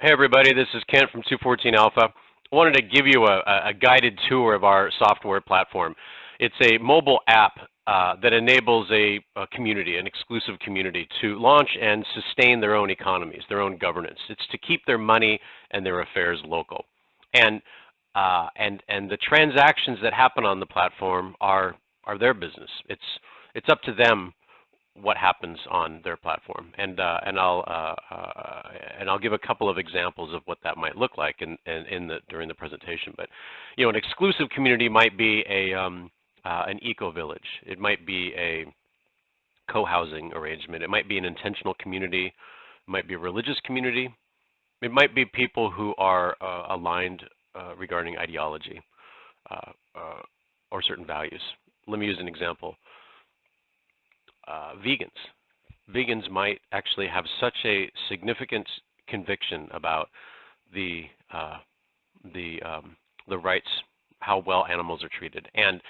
Hey everybody, this is Kent from 214 Alpha. I wanted to give you a guided tour of our software platform. It's a mobile app that enables a community, an exclusive community, to launch and sustain their own economies, their own governance. It's to keep their money and their affairs local. And the transactions that happen on the platform are their business. It's up to them what happens on their platform, and I'll give a couple of examples of what that might look like during the presentation. But an exclusive community might be an eco-village. It might be a co-housing arrangement. It might be an intentional community. It might be a religious community. It might be people who are aligned regarding ideology or certain values. Let me use an example. Vegans might actually have such a significant conviction about the rights, how well animals are treated, and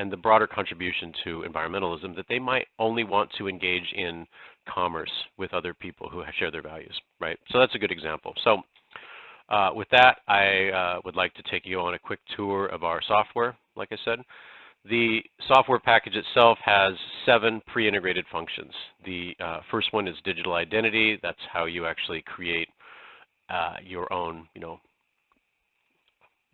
the broader contribution to environmentalism that they might only want to engage in commerce with other people who share their values, right? So that's a good example. So with that, I would like to take you on a quick tour of our software, like I said. The software package itself has 7 pre-integrated functions. The first one is digital identity. That's how you actually create your own,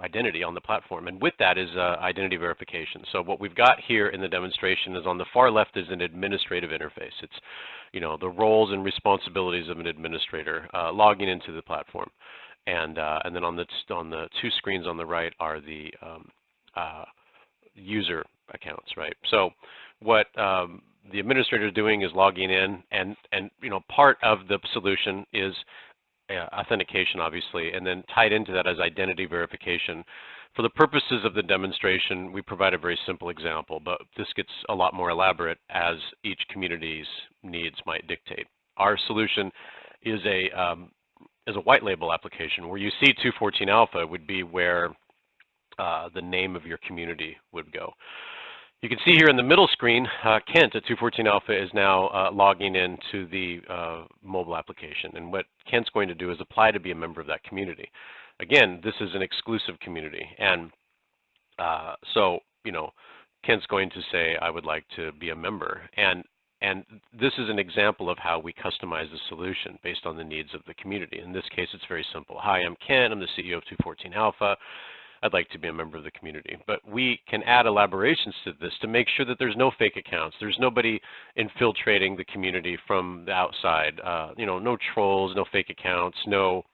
identity on the platform. And with that is identity verification. So what we've got here in the demonstration is on the far left is an administrative interface. It's, the roles and responsibilities of an administrator logging into the platform. And then on the 2 screens on the right are the user accounts, right? So what the administrator is doing is logging in, and part of the solution is authentication, obviously, and then tied into that is identity verification. For the purposes of the demonstration, we provide a very simple example, but this gets a lot more elaborate as each community's needs might dictate. Our solution is a white label application. Where you see 214 Alpha would be where the name of your community would go. You can see here in the middle screen, Kent at 214 Alpha is now logging into the mobile application. And what Kent's going to do is apply to be a member of that community. Again, this is an exclusive community. And so, Kent's going to say, I would like to be a member. And this is an example of how we customize the solution based on the needs of the community. In this case, it's very simple. Hi, I'm Kent. I'm the CEO of 214 Alpha. I'd like to be a member of the community. But we can add elaborations to this to make sure that there's no fake accounts. There's nobody infiltrating the community from the outside. No trolls, no fake accounts, no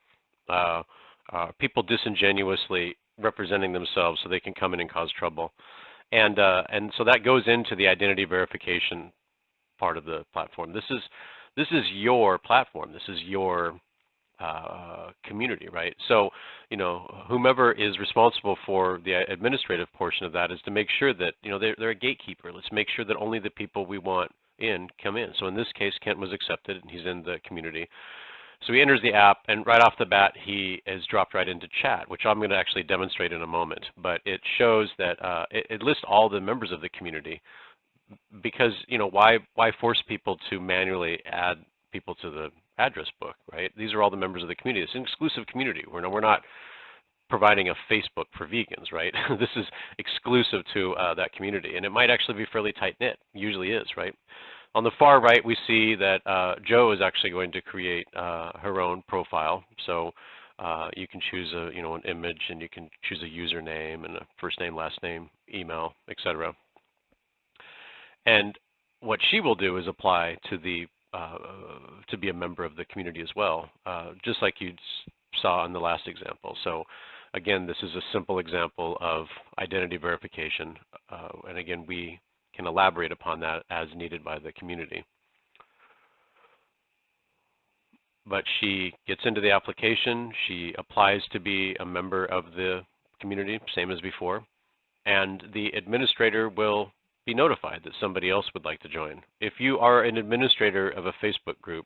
people disingenuously representing themselves so they can come in and cause trouble. And so that goes into the identity verification part of the platform. This is your platform. This is your community, right? So, whomever is responsible for the administrative portion of that is to make sure that, they're a gatekeeper. Let's make sure that only the people we want in come in. So in this case, Kent was accepted and he's in the community. So he enters the app, and right off the bat, he is dropped right into chat, which I'm going to actually demonstrate in a moment. But it shows that it lists all the members of the community because, why force people to manually add people to the address book, right? These are all the members of the community. It's an exclusive community. We're not providing a Facebook for vegans, right? This is exclusive to that community, and it might actually be fairly tight-knit. Usually is, right? On the far right, we see that Jo is actually going to create her own profile. So you can choose an image, and you can choose a username and a first name, last name, email, etc. And what she will do is apply to be a member of the community as well, just like you saw in the last example. So again, this is a simple example of identity verification, and again, we can elaborate upon that as needed by the community. But she gets into the application, she applies to be a member of the community, same as before, and the administrator will be notified that somebody else would like to join. If you are an administrator of a Facebook group,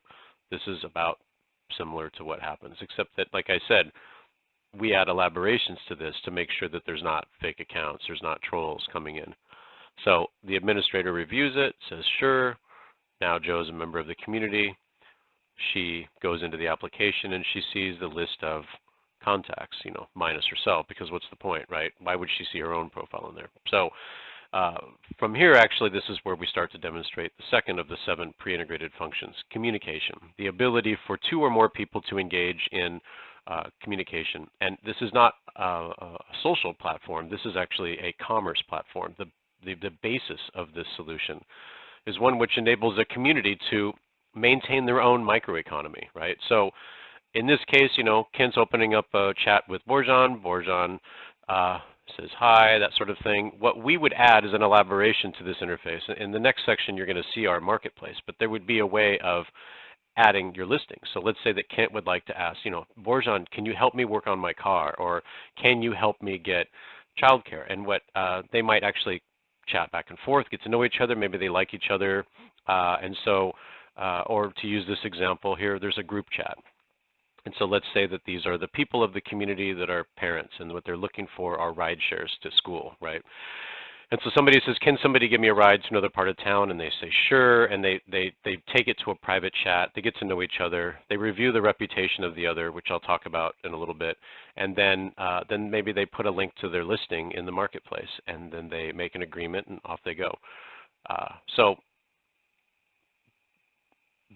this is about similar to what happens, except that, like I said, we add elaborations to this to make sure that there's not fake accounts, there's not trolls coming in. So the administrator reviews it, says, sure, now Joe's a member of the community. she goes into the application and she sees the list of contacts, minus herself, because what's the point, right? Why would she see her own profile in there? So from here, actually, this is where we start to demonstrate the second of the 7 pre-integrated functions, communication, the ability for 2 or more people to engage in communication. And this is not a social platform. This is actually a commerce platform. The basis of this solution is one which enables a community to maintain their own microeconomy, right? So in this case, Kent's opening up a chat with Borjan. Borjan says hi, that sort of thing. What we would add is an elaboration to this interface. In the next section, you're going to see our marketplace, but there would be a way of adding your listing. So let's say that Kent would like to ask, Borjan, can you help me work on my car? Or can you help me get childcare? And what they might actually chat back and forth, get to know each other. Maybe they like each other. And so, or to use this example here, there's a group chat. And so let's say that these are the people of the community that are parents, and what they're looking for are ride shares to school, right? And so somebody says, can somebody give me a ride to another part of town? And they say, sure, and they take it to a private chat. They get to know each other. They review the reputation of the other, which I'll talk about in a little bit. And then maybe they put a link to their listing in the marketplace, and then they make an agreement, and off they go. So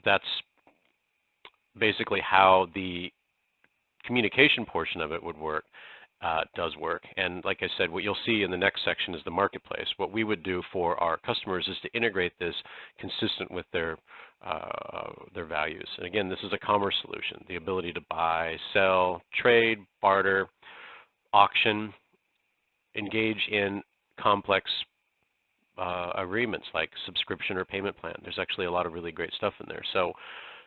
that's basically how the communication portion of it would work, does work. And like I said, what you'll see in the next section is the marketplace. What we would do for our customers is to integrate this consistent with their values. And again, this is a commerce solution, the ability to buy, sell, trade, barter, auction, engage in complex agreements like subscription or payment plan. There's actually a lot of really great stuff in there. So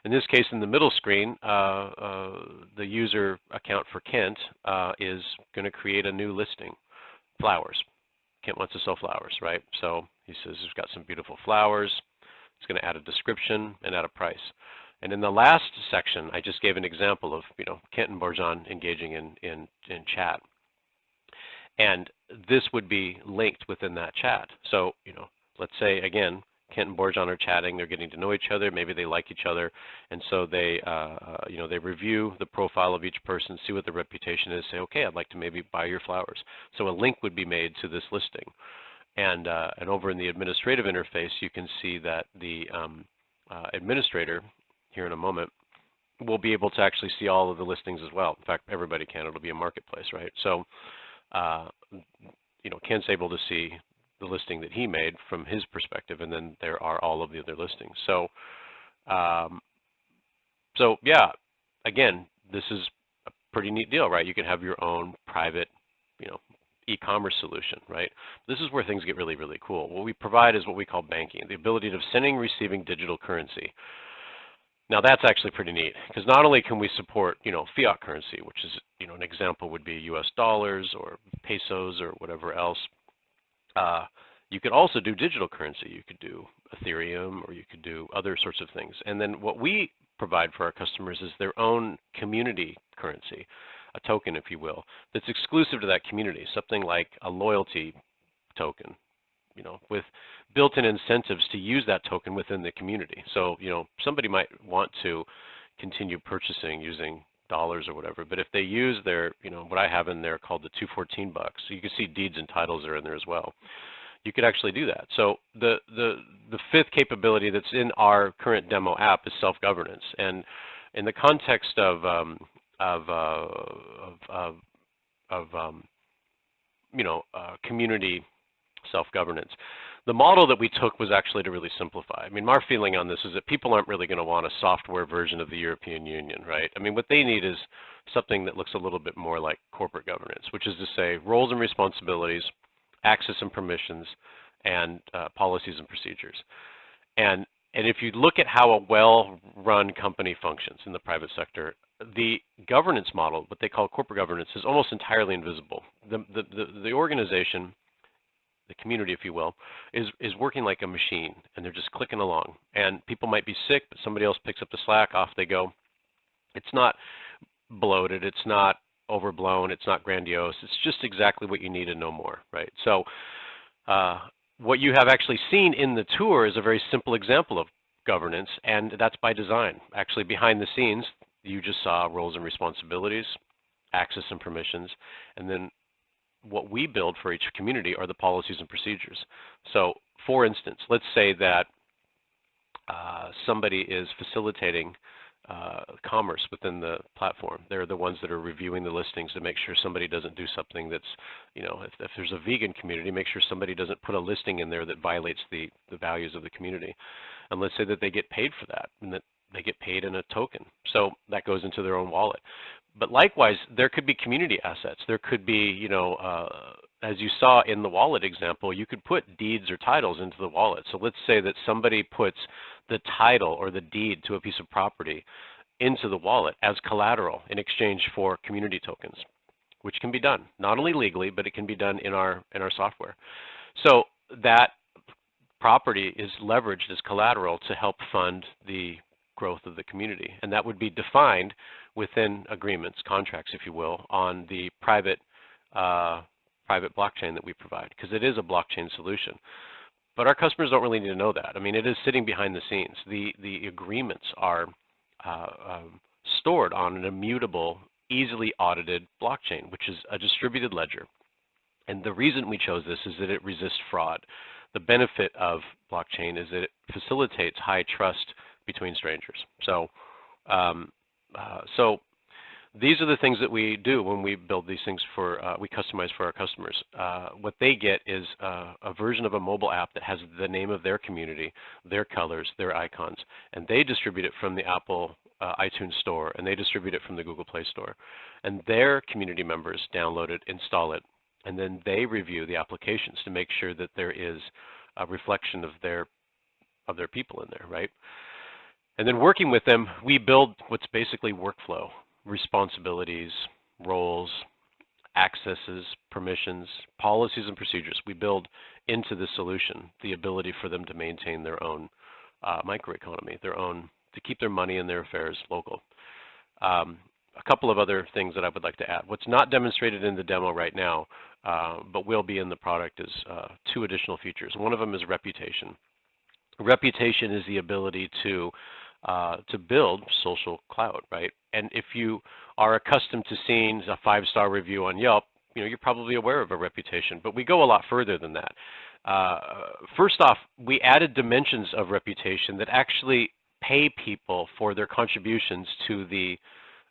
in this case, in the middle screen, the user account for Kent is going to create a new listing, flowers. Kent wants to sell flowers, right? So he says he's got some beautiful flowers. He's going to add a description and add a price. And in the last section, I just gave an example of Kent and Borjan engaging in chat. And this would be linked within that chat. So let's say again, Kent and Borjan are chatting. They're getting to know each other. Maybe they like each other, and so they, they review the profile of each person, see what their reputation is. Say, okay, I'd like to maybe buy your flowers. So a link would be made to this listing, and over in the administrative interface, you can see that the administrator here in a moment will be able to actually see all of the listings as well. In fact, everybody can. It'll be a marketplace, right? So, Kent's able to see the listing that he made from his perspective, and then there are all of the other listings. So, yeah, again, this is a pretty neat deal, right? You can have your own private, e-commerce solution, right? This is where things get really, really cool. What we provide is what we call banking, the ability of sending, receiving digital currency. Now that's actually pretty neat, because not only can we support, fiat currency, which is, an example would be US dollars or pesos or whatever else. You could also do digital currency. You could do Ethereum, or you could do other sorts of things. And then what we provide for our customers is their own community currency, a token, if you will, that's exclusive to that community, something like a loyalty token, with built-in incentives to use that token within the community. So, somebody might want to continue purchasing using dollars or whatever, but if they use their, what I have in there called the 214 bucks, so you can see deeds and titles are in there as well. You could actually do that. So the fifth capability that's in our current demo app is self-governance, and in the context of community self-governance, the model that we took was actually to really simplify. I mean, our feeling on this is that people aren't really going to want a software version of the European Union, right? I mean, what they need is something that looks a little bit more like corporate governance, which is to say roles and responsibilities, access and permissions, and policies and procedures. And if you look at how a well-run company functions in the private sector, the governance model, what they call corporate governance, is almost entirely invisible. The organization, the community, if you will, is working like a machine, and they're just clicking along. And people might be sick, but somebody else picks up the slack, off they go. It's not bloated, it's not overblown, it's not grandiose, it's just exactly what you need and no more, right? So what you have actually seen in the tour is a very simple example of governance, and that's by design. Actually, behind the scenes, you just saw roles and responsibilities, access and permissions, and then what we build for each community are the policies and procedures. So, for instance, let's say that somebody is facilitating commerce within the platform. They're the ones that are reviewing the listings to make sure somebody doesn't do something that's, if there's a vegan community, make sure somebody doesn't put a listing in there that violates the values of the community. And let's say that they get paid for that, and that they get paid in a token. So that goes into their own wallet. But likewise, there could be community assets. There could be, as you saw in the wallet example, you could put deeds or titles into the wallet. So let's say that somebody puts the title or the deed to a piece of property into the wallet as collateral in exchange for community tokens, which can be done, not only legally, but it can be done in our software. So that property is leveraged as collateral to help fund the growth of the community. And that would be defined within agreements, contracts, if you will, on the private blockchain that we provide, because it is a blockchain solution. But our customers don't really need to know that. I mean, it is sitting behind the scenes. The agreements are stored on an immutable, easily audited blockchain, which is a distributed ledger. And the reason we chose this is that it resists fraud. The benefit of blockchain is that it facilitates high trust between strangers. So, these are the things that we do when we build these things we customize for our customers. What they get is a version of a mobile app that has the name of their community, their colors, their icons, and they distribute it from the Apple iTunes Store, and they distribute it from the Google Play Store. And their community members download it, install it, and then they review the applications to make sure that there is a reflection of their people in there, right? And then working with them, we build what's basically workflow, responsibilities, roles, accesses, permissions, policies, and procedures. We build into the solution the ability for them to maintain their own microeconomy, to keep their money and their affairs local. A couple of other things that I would like to add. What's not demonstrated in the demo right now, but will be in the product, is 2 additional features. One of them is reputation. Reputation is the ability to build social clout, right? And if you are accustomed to seeing a 5-star review on Yelp, you're probably aware of a reputation, but we go a lot further than that. First off, we added dimensions of reputation that actually pay people for their contributions to the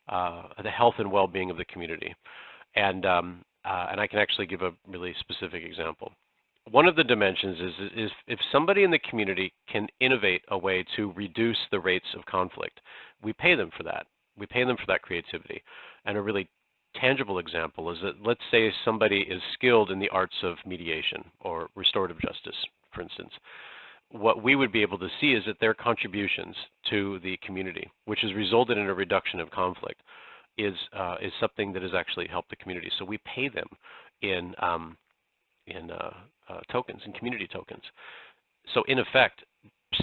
health and well-being of the community. And I can actually give a really specific example. One of the dimensions is if somebody in the community can innovate a way to reduce the rates of conflict, we pay them for that. We pay them for that creativity. And a really tangible example is that, let's say somebody is skilled in the arts of mediation or restorative justice, for instance. What we would be able to see is that their contributions to the community, which has resulted in a reduction of conflict, is something that has actually helped the community. So we pay them in tokens, in community tokens. So in effect,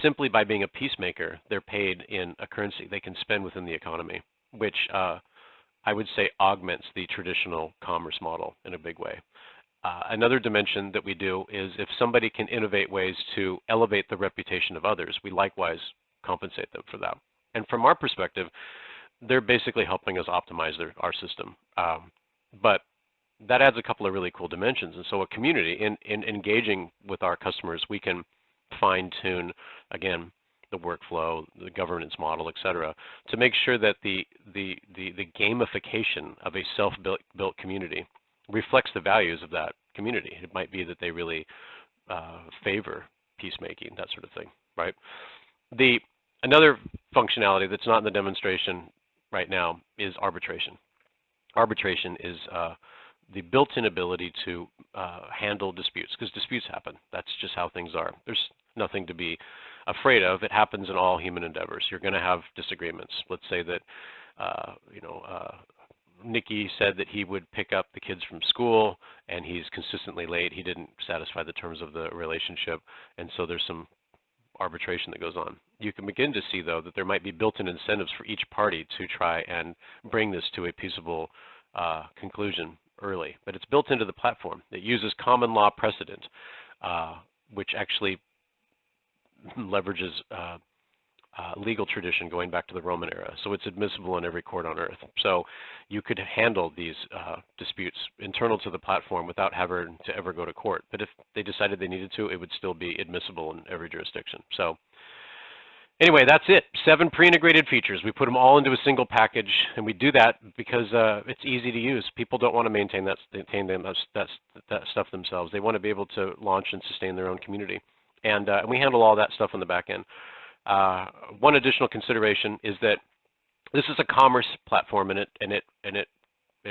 simply by being a peacemaker, they're paid in a currency they can spend within the economy, which I would say augments the traditional commerce model in a big way. Another dimension that we do is if somebody can innovate ways to elevate the reputation of others, we likewise compensate them for that. And from our perspective, they're basically helping us optimize our system. But that adds a couple of really cool dimensions. And so a community, in engaging with our customers, we can fine-tune, again, the workflow, the governance model, et cetera, to make sure that the gamification of a self-built community reflects the values of that community. It might be that they really favor peacemaking, that sort of thing, right? Another functionality that's not in the demonstration right now is arbitration. Arbitration is the built-in ability to handle disputes, because disputes happen. That's just how things are. There's nothing to be afraid of. It happens in all human endeavors. You're going to have disagreements. Let's say that, Nikki said that he would pick up the kids from school and he's consistently late. He didn't satisfy the terms of the relationship, and so there's some arbitration that goes on. You can begin to see, though, that there might be built-in incentives for each party to try and bring this to a peaceable conclusion early. But it's built into the platform. It uses common law precedent, which actually leverages legal tradition going back to the Roman era. So it's admissible in every court on earth. So you could handle these disputes internal to the platform without having to ever go to court. But if they decided they needed to, it would still be admissible in every jurisdiction. So anyway, that's it. 7 pre-integrated features. We put them all into a single package, and we do that because it's easy to use. People don't want to maintain that stuff themselves. They want to be able to launch and sustain their own community. And we handle all that stuff on the back end. One additional consideration is that this is a commerce platform, and it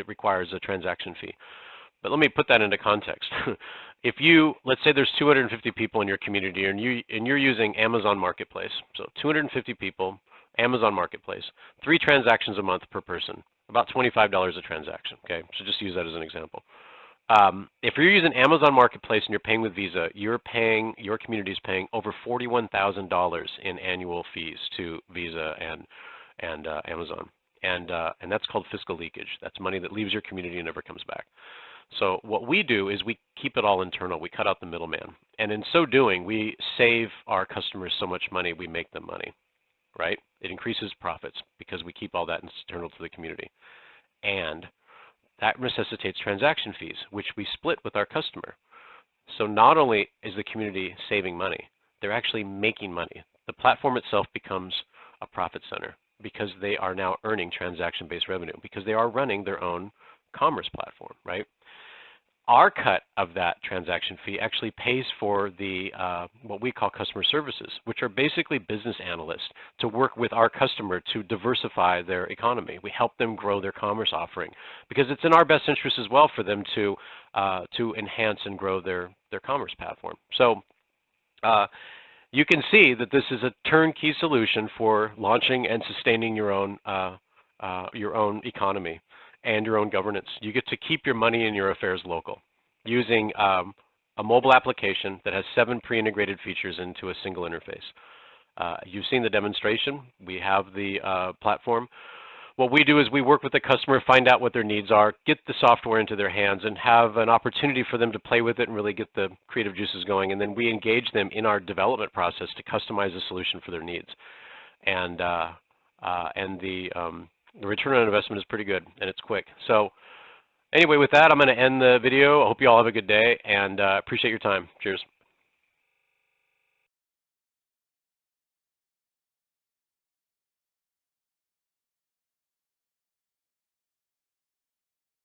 requires a transaction fee. But let me put that into context. If let's say there's 250 people in your community, and you're using Amazon Marketplace, so 250 people, Amazon Marketplace, 3 transactions a month per person, about $25 a transaction. Okay, so just use that as an example. If you're using Amazon Marketplace and you're paying with Visa, your community is paying over $41,000 in annual fees to Visa and Amazon, and that's called fiscal leakage. That's money that leaves your community and never comes back. So what we do is we keep it all internal. We cut out the middleman, and in so doing, we save our customers so much money. We make them money, right? It increases profits because we keep all that internal to the community, and that necessitates transaction fees, which we split with our customer. So not only is the community saving money, they're actually making money. The platform itself becomes a profit center because they are now earning transaction-based revenue because they are running their own commerce platform, right? Our cut of that transaction fee actually pays for the what we call customer services, which are basically business analysts to work with our customer to diversify their economy. We help them grow their commerce offering because it's in our best interest as well for them to enhance and grow their commerce platform. So you can see that this is a turnkey solution for launching and sustaining your own economy and your own governance. You get to keep your money and your affairs local using a mobile application that has 7 pre-integrated features into a single interface. You've seen the demonstration. We have the platform. What we do is we work with the customer, find out what their needs are, get the software into their hands, and have an opportunity for them to play with it and really get the creative juices going. And then we engage them in our development process to customize a solution for their needs. And the return on investment is pretty good, and it's quick. So anyway, with that, I'm going to end the video. I hope you all have a good day, and appreciate your time. Cheers.